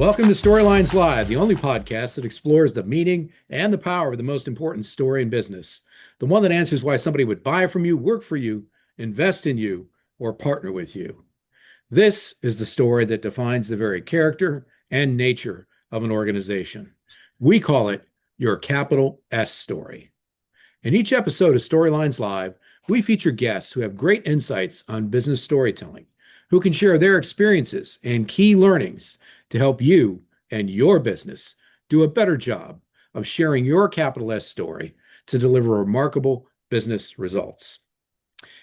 Welcome to Storylines Live, the only podcast that explores the meaning and the power of the most important story in business. The one that answers why somebody would buy from you, work for you, invest in you, or partner with you. This is the story that defines the very character and nature of an organization. We call it your capital S story. In each episode of Storylines Live, we feature guests who have great insights on business storytelling, who can share their experiences and key learnings to help you and your business do a better job of sharing your capital S story to deliver remarkable business results.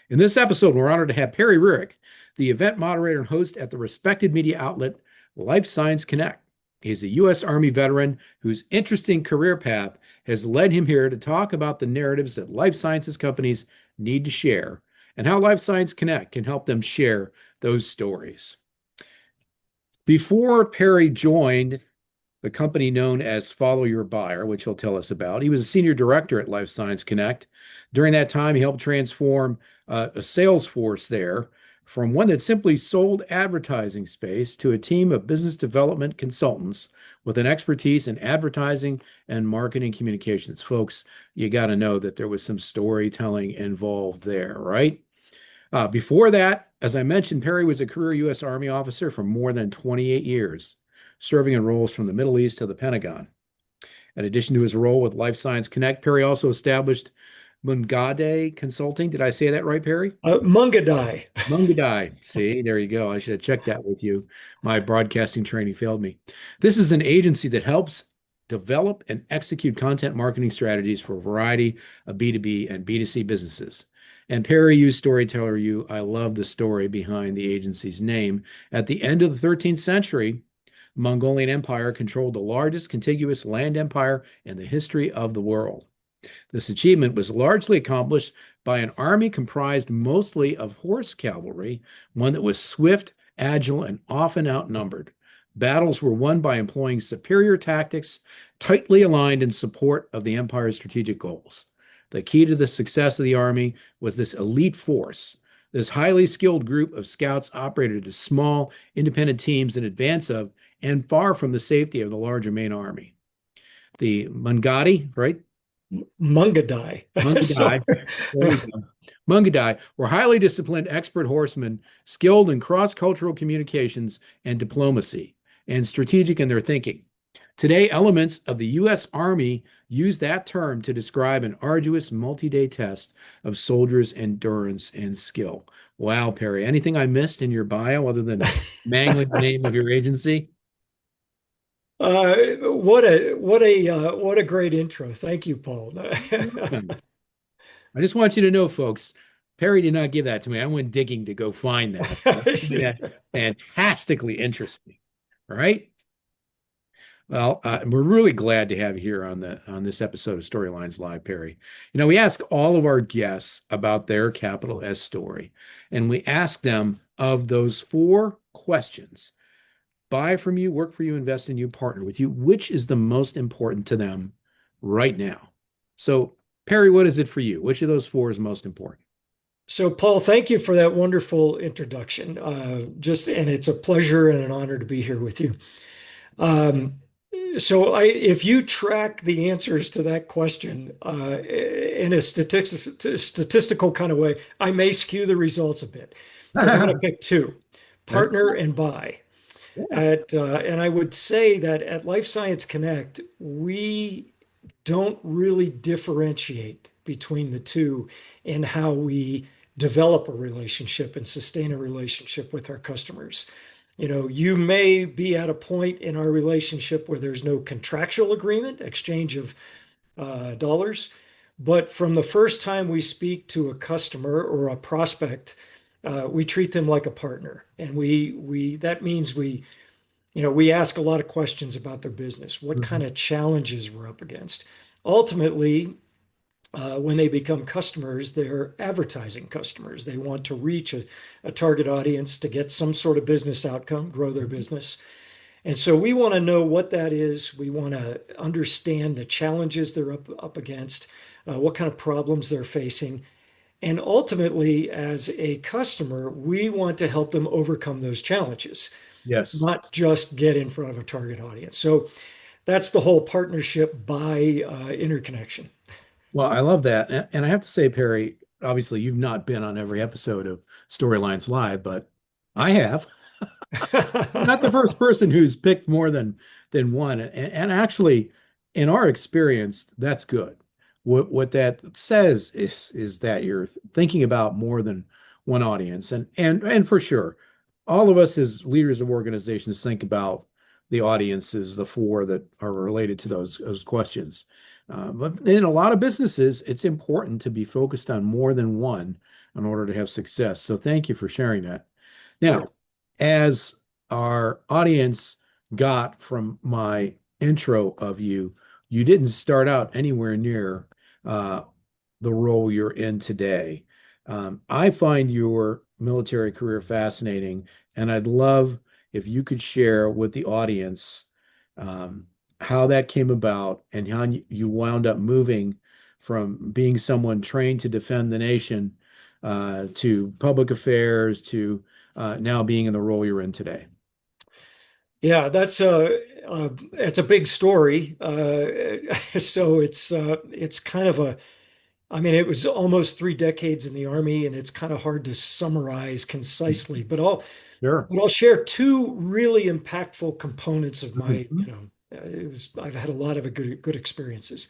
In this episode, we're honored to have Perry Rearick, the event moderator and host at the respected media outlet Life Science Connect. He's a U.S. Army veteran whose interesting career path has led him here to talk about the narratives that life sciences companies need to share and how Life Science Connect can help them share those stories. Before Perry joined the company known as Follow Your Buyer, which he'll tell us about, he was a senior director at Life Science Connect. During that time, he helped transform a sales force there from one that simply sold advertising space to a team of business development consultants with an expertise in advertising and marketing communications. Folks, you got to know that there was some storytelling involved there, right? Before that, as I mentioned, Perry was a career U.S. Army officer for more than 28 years, serving in roles from the Middle East to the Pentagon. In addition to his role with Life Science Connect, Perry also established Mungadai Consulting. Did I say that right, Perry? Mungadai. Mungadai. See, there you go. I should have checked that with you. My broadcasting training failed me. This is an agency that helps develop and execute content marketing strategies for a variety of B2B and B2C businesses. And Perry used Storyteller U. I love the story behind the agency's name. At the end of the 13th century, the Mongolian Empire controlled the largest contiguous land empire in the history of the world. This achievement was largely accomplished by an army comprised mostly of horse cavalry, one that was swift, agile, and often outnumbered. Battles were won by employing superior tactics, tightly aligned in support of the empire's strategic goals. The key to the success of the army was this elite force. This highly skilled group of scouts operated as small, independent teams in advance of and far from the safety of the larger main army. The Mungadi, right? Mungadai. Mungadai. There you go. Mungadai were highly disciplined, expert horsemen, skilled in cross-cultural communications and diplomacy, and strategic in their thinking. Today, elements of the U.S. Army use that term to describe an arduous multi-day test of soldiers' endurance and skill. Wow, Perry, anything I missed in your bio other than mangling the name of your agency? What a great intro. Thank you, Paul. I just want you to know, folks, Perry did not give that to me. I went digging to go find that. That's fantastically interesting. All right. Well, we're really glad to have you here on this episode of Storylines Live, Perry. You know, we ask all of our guests about their capital S story, and we ask them of those four questions: buy from you, work for you, invest in you, partner with you. Which is the most important to them right now? So, Perry, what is it for you? Which of those four is most important? So, Paul, thank you for that wonderful introduction. And it's a pleasure and an honor to be here with you. If you track the answers to that question in a statistical kind of way, I may skew the results a bit because I'm going to pick two: partner and buy. And I would say that at Life Science Connect, we don't really differentiate between the two in how we develop a relationship and sustain a relationship with our customers. You may be at a point in our relationship where there's no contractual agreement, exchange of dollars, but from the first time we speak to a customer or a prospect, we treat them like a partner, and that means we ask a lot of questions about their business, what kind of challenges we're up against. Ultimately, when they become customers, they're advertising customers. They want to reach a target audience to get some sort of business outcome, grow their business. And so we want to know what that is. We want to understand the challenges they're up against, what kind of problems they're facing. And ultimately, as a customer, we want to help them overcome those challenges, Yes. not just get in front of a target audience. So that's the whole partnership by interconnection. Well, I love that. And I have to say, Perry, obviously you've not been on every episode of Storylines Live, but I have. I'm not the first person who's picked more than one. And actually, in our experience, that's good. What that says is that you're thinking about more than one audience. And for sure, all of us as leaders of organizations think about the audiences, the four that are related to those questions. But in a lot of businesses, it's important to be focused on more than one in order to have success. So thank you for sharing that. Now, Sure. as our audience got from my intro of you, you didn't start out anywhere near uh, the role you're in today. I find your military career fascinating, and I'd love if you could share with the audience um, how that came about and how you wound up moving from being someone trained to defend the nation to public affairs to now being in the role you're in today. Yeah, it's a big story. So it's kind of a I mean, it was almost 3 decades in the Army, and it's kind of hard to summarize concisely. Sure. But I'll share two really impactful components of Mhm. I've had a lot of good experiences.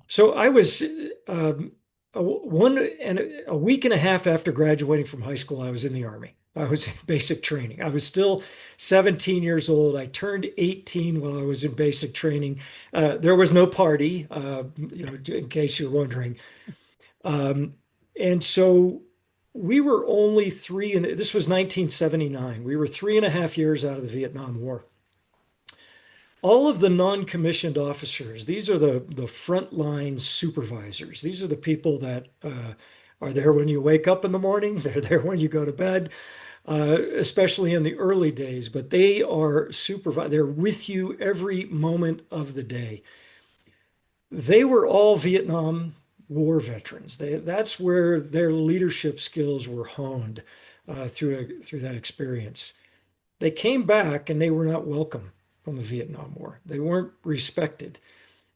So I was a week and a half after graduating from high school, I was in the Army. I was in basic training. I was still 17 years old. I turned 18 while I was in basic training. There was no party, in case you're wondering. Um, and so we were only this was 1979. We were 3.5 years out of the Vietnam War. All of the non-commissioned officers, these are the frontline supervisors. These are the people that are there when you wake up in the morning. They're there when you go to bed, especially in the early days. But they are They're with you every moment of the day. They were all Vietnam War veterans. That's where their leadership skills were honed through that experience. They came back and they were not welcome from the Vietnam War. They weren't respected.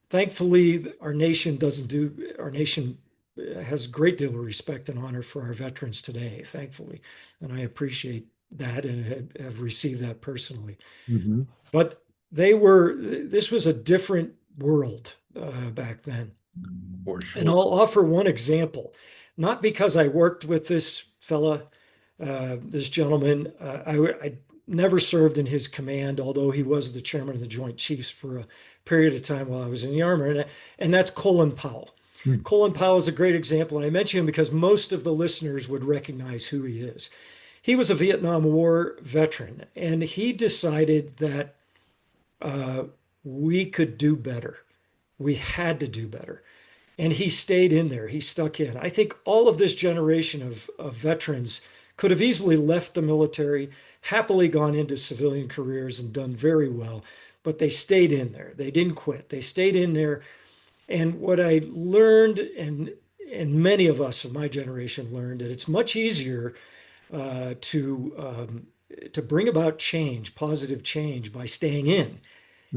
Thankfully, our nation has a great deal of respect and honor for our veterans today, thankfully. And I appreciate that and have received that personally. Mhm. But this was a different world back then. For And sure. I'll offer one example, not because I worked with this fella, this gentleman. I never served in his command, although he was the chairman of the Joint Chiefs for a period of time while I was in the Army. And that's Colin Powell. Mm. Colin Powell is a great example. And I mention him because most of the listeners would recognize who he is. He was a Vietnam War veteran, and he decided that uh, we could do better. We had to do better. And he stayed in there. He stuck in. I think all of this generation of veterans could have easily left the military, happily gone into civilian careers and done very well, but they stayed in there. They didn't quit. They stayed in there. And what I learned, and many of us of my generation learned, that it's much easier to bring about change, positive change, by staying in.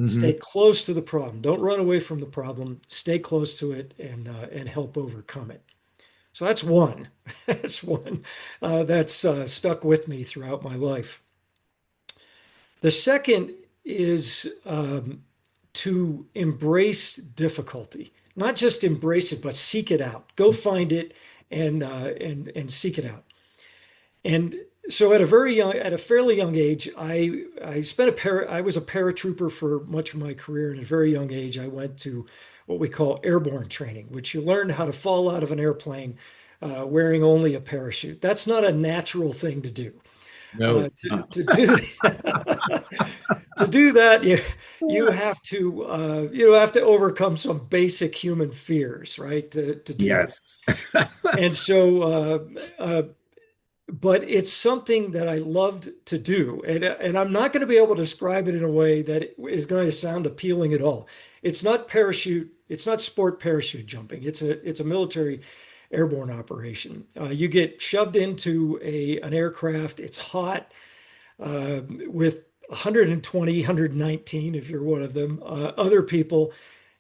Stay Mhm. close to the problem. Don't run away from the problem. Stay close to it and help overcome it. So that's one. That's one that's stuck with me throughout my life. The second is to embrace difficulty, not just embrace it, but seek it out. Go find it and seek it out. And so at a fairly young age, I was a paratrooper for much of my career. And at a very young age, I went to what we call airborne training, which you learn how to fall out of an airplane wearing only a parachute. That's not a natural thing to do. No. To do to do that, you have to overcome some basic human fears, right? To do that. Yes. And so but it's something that I loved to do. And I'm not going to be able to describe it in a way that is going to sound appealing at all. It's not sport parachute jumping. It's a military airborne operation. You get shoved into an aircraft. It's hot with 120, 119, if you're one of them. Other people,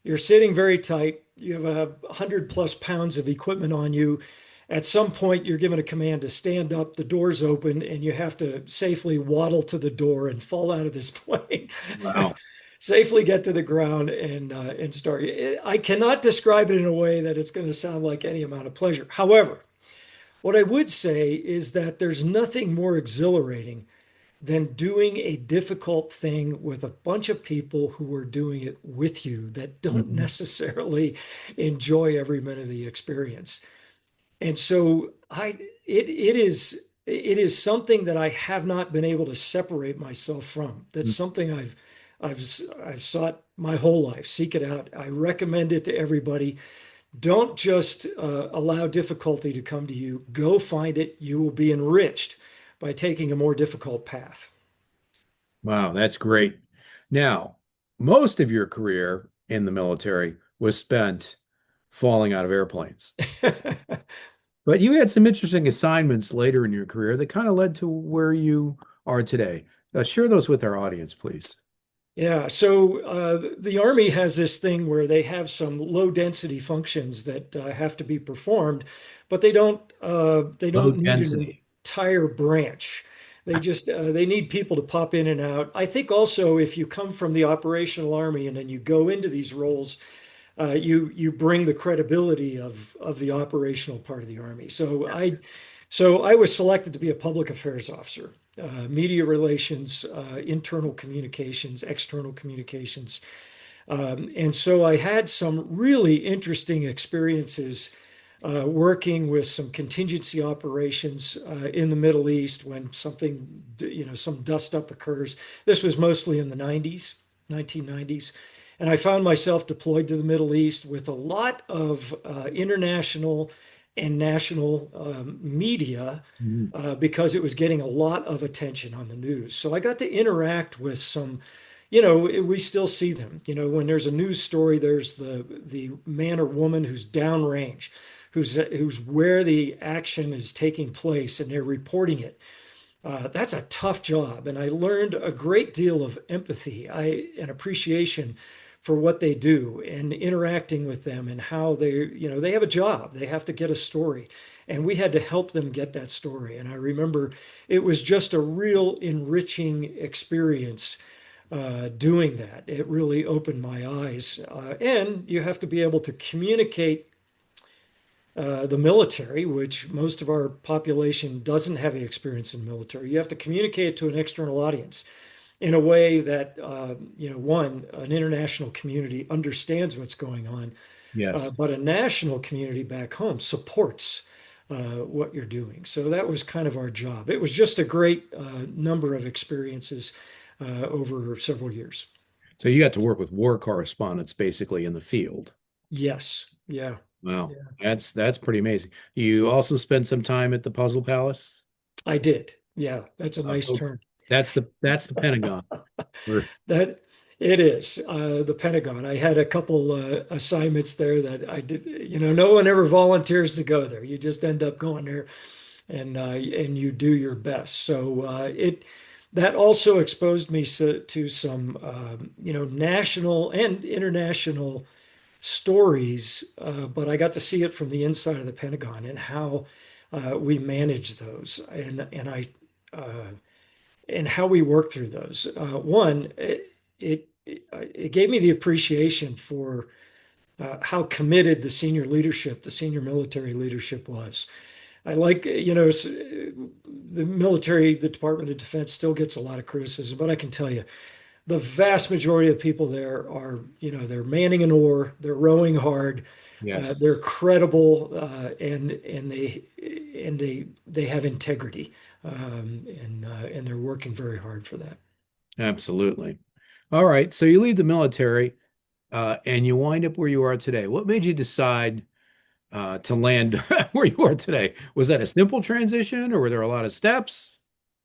you're sitting very tight. You have 100+ pounds of equipment on you. At some point, you're given a command to stand up, the door's open, and you have to safely waddle to the door and fall out of this plane. Wow. Safely get to the ground and start. I cannot describe it in a way that it's going to sound like any amount of pleasure. However, what I would say is that there's nothing more exhilarating than doing a difficult thing with a bunch of people who are doing it with you that don't Mhm. necessarily enjoy every minute of the experience. And so it is something that I have not been able to separate myself from. That's something I've I've sought my whole life. Seek it out. I recommend it to everybody. Don't just allow difficulty to come to you. Go find it. You will be enriched by taking a more difficult path. Wow, that's great. Now, most of your career in the military was spent falling out of airplanes, but you had some interesting assignments later in your career that kind of led to where you are today. Share those with our audience, please. Yeah, so the Army has this thing where they have some low density functions that have to be performed, but they Low don't need an density. entire branch. They need people to pop in and out. I think also if you come from the operational Army and then you go into these roles, you bring the credibility of the operational part of the Army. So I was selected to be a public affairs officer, media relations, internal communications, external communications. And so I had some really interesting experiences working with some contingency operations in the Middle East when something, some dust up occurs. This was mostly in the 90s, 1990s. And I found myself deployed to the Middle East with a lot of international and national media Mhm. because it was getting a lot of attention on the news. So I got to interact with some, we still see them. When there's a news story, there's the man or woman who's downrange, who's where the action is taking place, and they're reporting it. That's a tough job, and I learned a great deal of empathy, and appreciation for what they do, and interacting with them, and how they have a job, they have to get a story, and we had to help them get that story. And I remember it was just a real enriching experience doing that. It really opened my eyes, and you have to be able to communicate the military, which most of our population doesn't have the experience in military. You have to communicate it to an external audience in a way that, one, an international community understands what's going on, Yes. but a national community back home supports what you're doing. So that was kind of our job. It was just a great number of experiences over several years. So you got to work with war correspondents basically in the field. Yes. Yeah. Wow. Yeah. That's pretty amazing. You also spent some time at the Puzzle Palace. I did. Yeah. That's a nice Oh, term. that's the Pentagon. We're- That it is the Pentagon. I had a couple assignments there that I did. No one ever volunteers to go there. You just end up going there, and you do your best. So it that also exposed me to some national and international stories. But I got to see it from the inside of the Pentagon and how we manage those, uh, and how we work through those. One, it gave me the appreciation for how committed the senior military leadership was. I like, the military, the Department of Defense still gets a lot of criticism, but I can tell you, the vast majority of people there are, they're manning an oar, they're rowing hard, yes, they're credible, and they have integrity, and they're working very hard for that. absolutely. All right. So you leave the military and you wind up where you are today. What made you decide to land where you are today? Was that a simple transition or were there a lot of steps?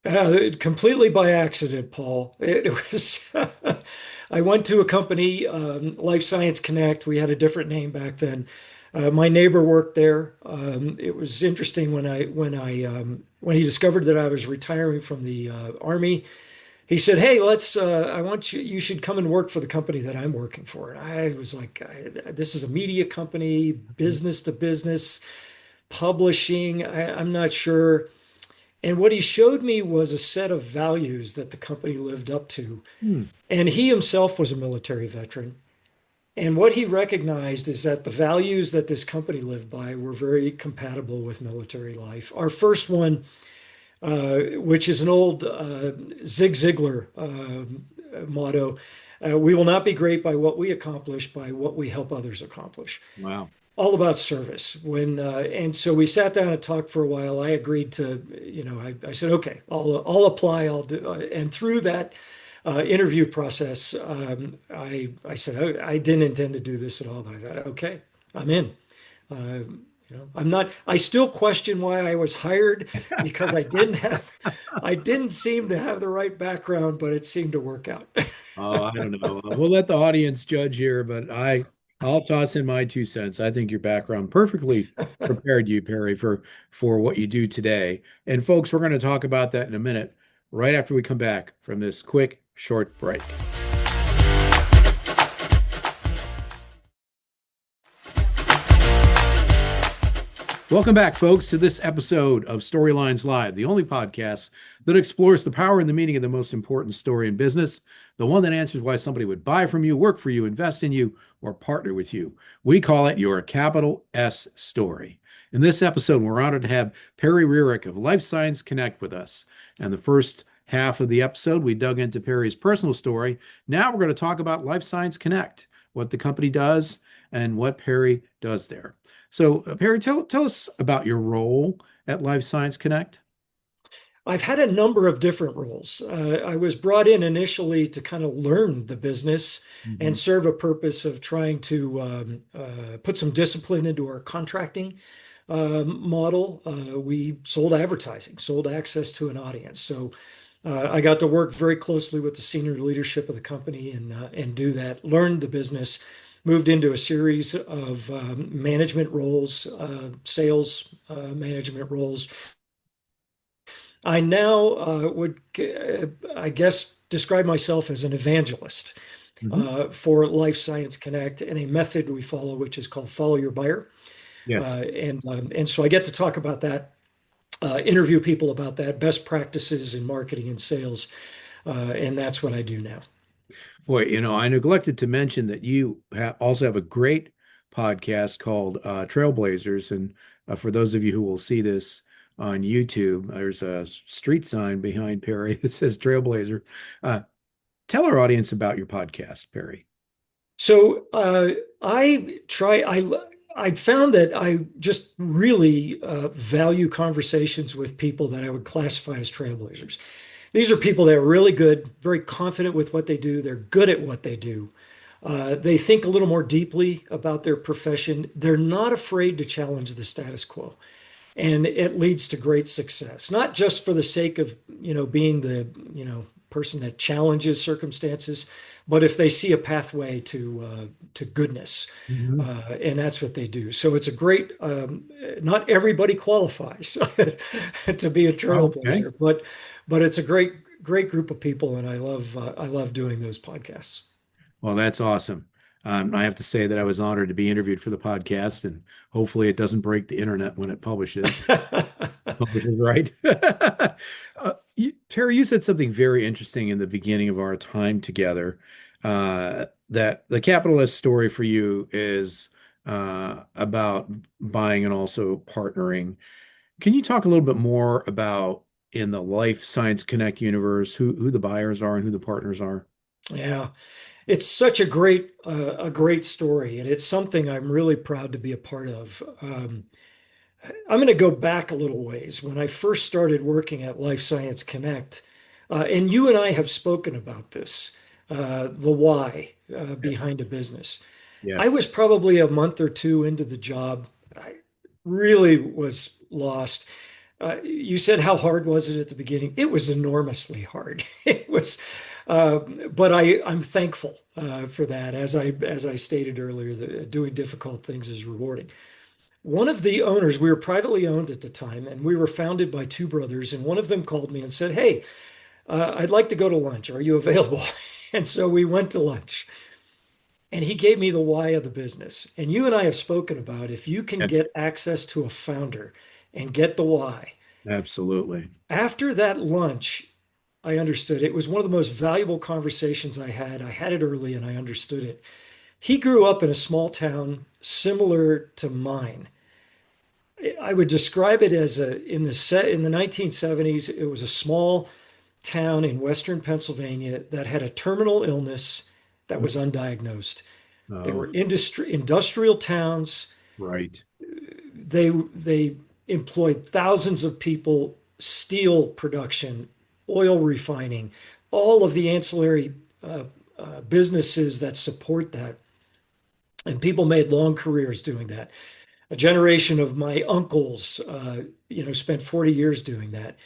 Completely by accident, Paul. It was. I went to a company, Life Science Connect. We had a different name back then. My neighbor worked there. It was interesting when he discovered that I was retiring from the Army. He said, "Hey, I want you. You should come and work for the company that I'm working for." And I was like, "This is a media company, business to business, publishing. I'm not sure." And what he showed me was a set of values that the company lived up to. Hmm. And he himself was a military veteran. And what he recognized is that the values that this company lived by were very compatible with military life. Our first one, which is an old Zig Ziglar motto, we will not be great by what we accomplish, by what we help others accomplish. Wow. All about service. And so we sat down and talked for a while. I agreed to, I said, okay, I'll apply. I'll do. And through that interview process, I said I didn't intend to do this at all, but I thought, okay, I'm in. Uh, I'm not. I still question why I was hired because I didn't seem to have the right background, but it seemed to work out. Oh, I don't know. We'll let the audience judge here, but I'll toss in my 2 cents. I think your background perfectly prepared you, Perry, for what you do today. And folks, we're going to talk about that in a minute, right after we come back from this quick, short break. Welcome back, folks, to this episode of Storylines Live, the only podcast that explores the power and the meaning of the most important story in business, the one that answers why somebody would buy from you, work for you, invest in you, or partner with you. We call it your capital S story. In this episode, we're honored to have Perry Rearick of Life Science Connect with us. And the first half of the episode, we dug into Perry's personal story. Now we're going to talk about Life Science Connect, what the company does, and what Perry does there. So, Perry, tell us about your role at Life Science Connect. I've had a number of different roles. I was brought in initially to kind of learn the business Mhm. and serve a purpose of trying to put some discipline into our contracting model. We sold advertising, sold access to an audience. So I got to work very closely with the senior leadership of the company and do that, learned the business, moved into a series of management roles, sales management roles. I now I guess, describe myself as an evangelist Mhm. for Life Science Connect and a method we follow, which is called Follow Your Buyer. Yes. And so I get to talk about that, interview people about that, best practices in marketing and sales, and that's what I do now. Boy, I neglected to mention that you also have a great podcast called Trailblazers. And for those of you who will see this on YouTube, there's a street sign behind Perry that says Trailblazer. Uh, Tell our audience about your podcast, Perry. So I found that I just really value conversations with people that I would classify as trailblazers. These are people that are really good, very confident with what they do. They're good at what they do. They think a little more deeply about their profession. They're not afraid to challenge the status quo. And it leads to great success, not just for the sake of, being the, person that challenges circumstances, but if they see a pathway to goodness, Mhm. and that's what they do. So it's a great. Not everybody qualifies to be a Okay. trailblazer, but it's a great group of people, and I love doing those podcasts. Well, that's awesome. I have to say that I was honored to be interviewed for the podcast, and hopefully it doesn't break the internet when it publishes. Publishes, right? Terry, you said something very interesting in the beginning of our time together, that the capitalist story for you is about buying and also partnering. Can you talk a little bit more about in the Life Science Connect universe, who the buyers are and who the partners are? Yeah, it's such a great story, and it's something I'm really proud to be a part of. I'm going to go back a little ways. When I first started working at Life Science Connect, and you and I have spoken about this, the why Yes. behind a business. I Yes. was probably a month or two into the job. I really was lost. You said how hard was it at the beginning? It was enormously hard. It was. Uh, but I'm thankful for that. As I stated earlier, doing difficult things is rewarding. One of the owners, we were privately owned at the time, and we were founded by two brothers. And one of them called me and said, "Hey, I'd like to go to lunch. Are you available?" And so we went to lunch. And he gave me the why of the business. And you and I have spoken about if you can Yeah, get access to a founder and get the why. absolutely. After that lunch, I understood. It was one of the most valuable conversations I had. I had it early and I understood it. He grew up in a small town similar to mine. I would describe it as in the 1970s, it was a small town in Western Pennsylvania that had a terminal illness that was undiagnosed. They Oh, were industrial towns. right. They employed thousands of people, steel production, oil refining, all of the ancillary businesses that support that. And people made long careers doing that. A generation of my uncles, spent 40 years doing that.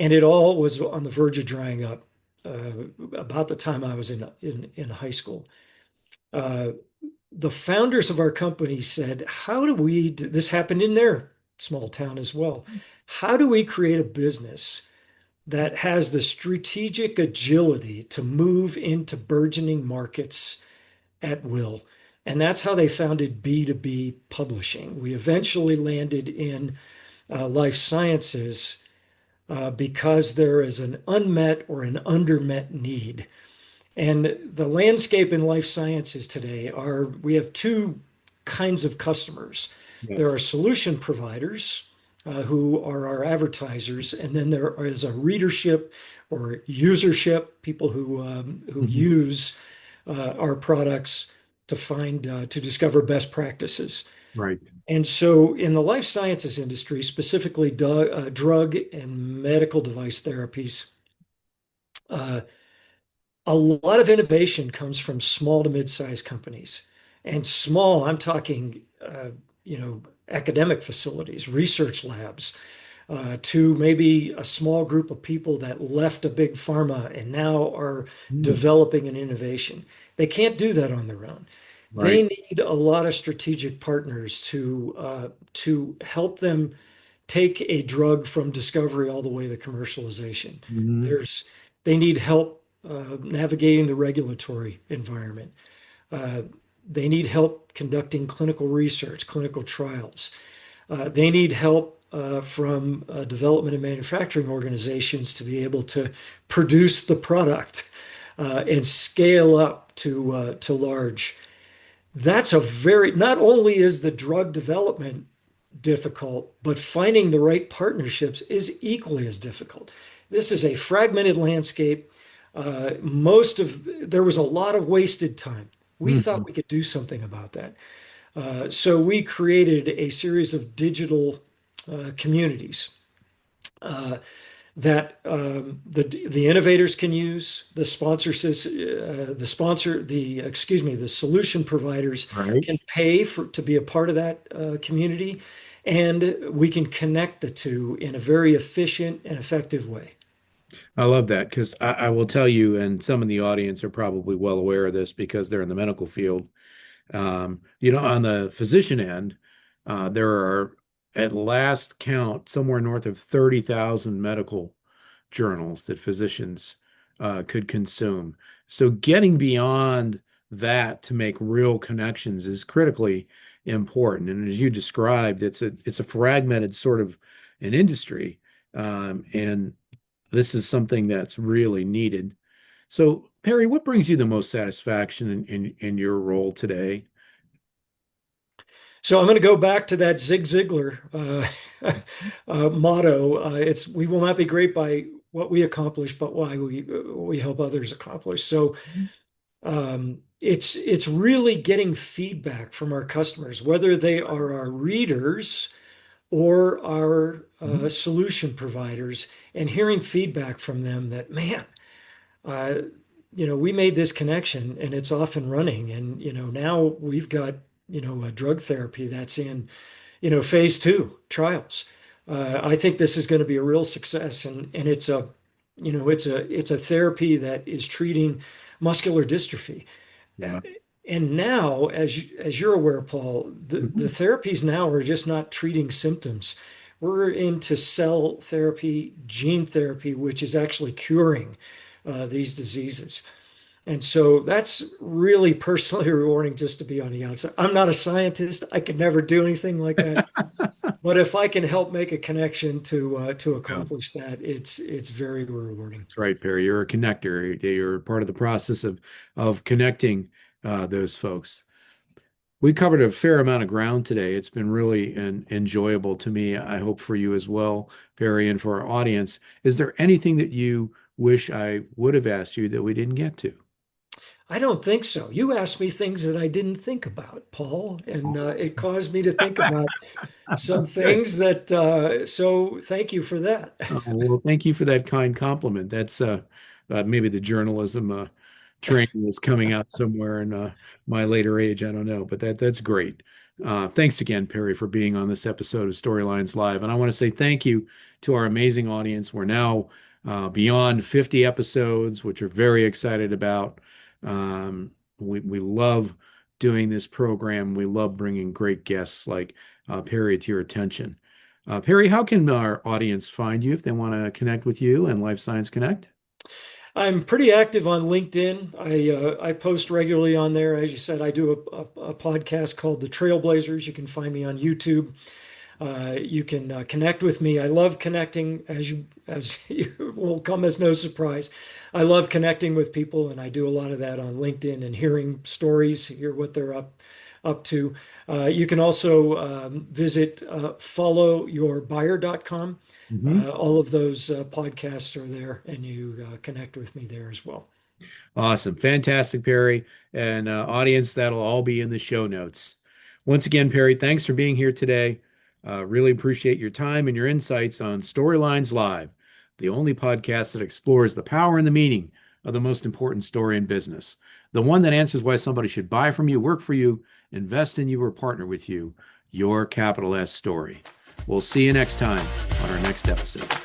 And it all was on the verge of drying up about the time I was in high school. Uh, the founders of our company said, how do we, this happened in their small town as well. How do we create a business that has the strategic agility to move into burgeoning markets at will? And that's how they founded B2B publishing. We eventually landed in life sciences because there is an unmet or an undermet need. And the landscape in life sciences today we have two kinds of customers. There are Yes. solution providers who are our advertisers, and then there is a readership or usership, people who Mhm. use our products to discover best practices. Right. And so, in the life sciences industry, specifically drug and medical device therapies, uh, a lot of innovation comes from small to mid-sized companies. And small, I'm talking, academic facilities, research labs, to maybe a small group of people that left a big pharma and now are Mm, developing an innovation. They can't do that on their own. They right. need a lot of strategic partners to help them take a drug from discovery all the way to commercialization. Mhm. There's they need help navigating the regulatory environment. Uh, they need help conducting clinical research, clinical trials. They need help from development and manufacturing organizations to be able to produce the product and scale up to large. Not only is the drug development difficult, but finding the right partnerships is equally as difficult. This is a fragmented landscape. There was a lot of wasted time. We thought Mhm. we could do something about that. So we created a series of digital communities uh, that the innovators can use, the solution providers Right. can pay to be a part of that community, and we can connect the two in a very efficient and effective way. I love that because I will tell you, and some in the audience are probably well aware of this because they're in the medical field. On the physician end, there are at last count somewhere north of 30,000 medical journals that physicians could consume. So getting beyond that to make real connections is critically important. And as you described, it's a fragmented sort of an industry, and this is something that's really needed. So, Perry, what brings you the most satisfaction in your role today? So I'm going to go back to that Zig Ziglar motto. It's we will not be great by what we accomplish, but why we help others accomplish. So it's really getting feedback from our customers, whether they are our readers or our Mhm. solution providers, and hearing feedback from them that, man, uh, we made this connection and it's off and running, and now we've got a drug therapy that's in phase two trials. I think this is going to be a real success, and it's a It's a therapy that is treating muscular dystrophy. Uh, Wow. And now, as you're aware, Paul, the Mhm. therapies now are just not treating symptoms. We're into cell therapy, gene therapy, which is actually curing these diseases. And so that's really personally rewarding just to be on the outside. I'm not a scientist. I could never do anything like that. But if I can help make a connection to Yeah. accomplish that, it's very rewarding. That's right, Perry. You're a connector. You're part of the process of connecting those folks. We covered a fair amount of ground today. It's been really enjoyable to me. I hope for you as well, Perry, and for our audience. Is there anything that you wish I would have asked you that we didn't get to? I don't think so. You asked me things that I didn't think about, Paul, and it caused me to think about some Good. things that, so thank you for that. Well, thank you for that kind compliment. That's maybe the journalism training is coming out somewhere in my later age. I don't know, but that's great. Thanks again, Perry, for being on this episode of Storylines Live. And I want to say thank you to our amazing audience. We're now beyond 50 episodes, which we're very excited about. We love doing this program. We love bringing great guests like Perry to your attention. Perry, how can our audience find you if they want to connect with you and Life Science Connect? I'm pretty active on LinkedIn. I post regularly on there. As you said, I do a podcast called The Trailblazers. You can find me on YouTube. You can connect with me. I love connecting, as you will come as no surprise. I love connecting with people, and I do a lot of that on LinkedIn and hearing stories, hear what they're up to. You can also visit followyourbuyer.com. Mhm. All of those podcasts are there, and you connect with me there as well. Awesome. Fantastic, Perry. And audience, that'll all be in the show notes. Once again, Perry, thanks for being here today. Really appreciate your time and your insights on Storylines Live, the only podcast that explores the power and the meaning of the most important story in business, the one that answers why somebody should buy from you, work for you, invest in you, or partner with you, your capital S story. We'll see you next time on our next episode.